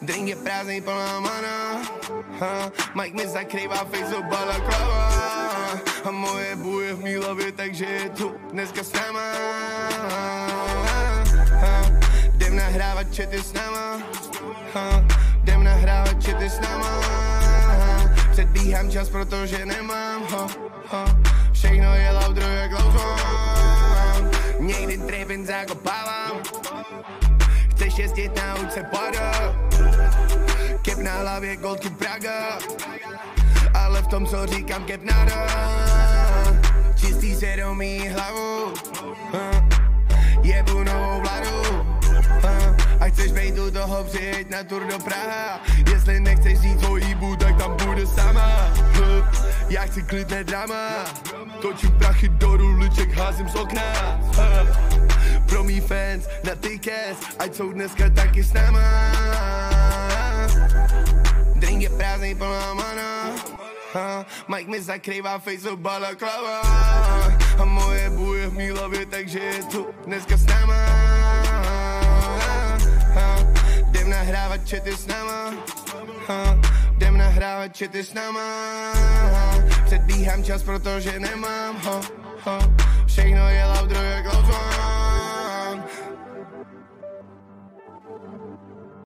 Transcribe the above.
Drink je prázdnej, plná mana. Mike mi zakrývá face do balaklava. A moje bůh je v mý hlavě, takže je tu dneska s náma. Jdem nahrávat chaty s náma. Jdem nahrávat chaty s náma. Předbíhám čas, protože nemám všechno je loudro jak louzon. Někdy trepin zakopávám. Chceš jezdit na ulice Pada. Kep na hlavě Goldky Praga. Ale v tom, co říkám, kep nada. Čistý svědomí hlavu. Jebu novou vládu. A chceš bejt u toho, přijeď na tour do Praha. Jestli nechceš říct o jíbu, tak tam bude sama. Já chci klidné drama. Točím prachy do ruliček, házím z okna. Pro mý fans na tickets, ať jsou dneska taky s náma. Drink je prázdnej, plná mana. Mike mi zakrývá face do balaklava. A moje bůh je v mý hlavě, takže je tu dneska s náma. Jdem nahrávat chaty s náma. Jdem nahrávat chaty s náma. Předbíhám čas, protože nemám všechno je loudro jak louzon.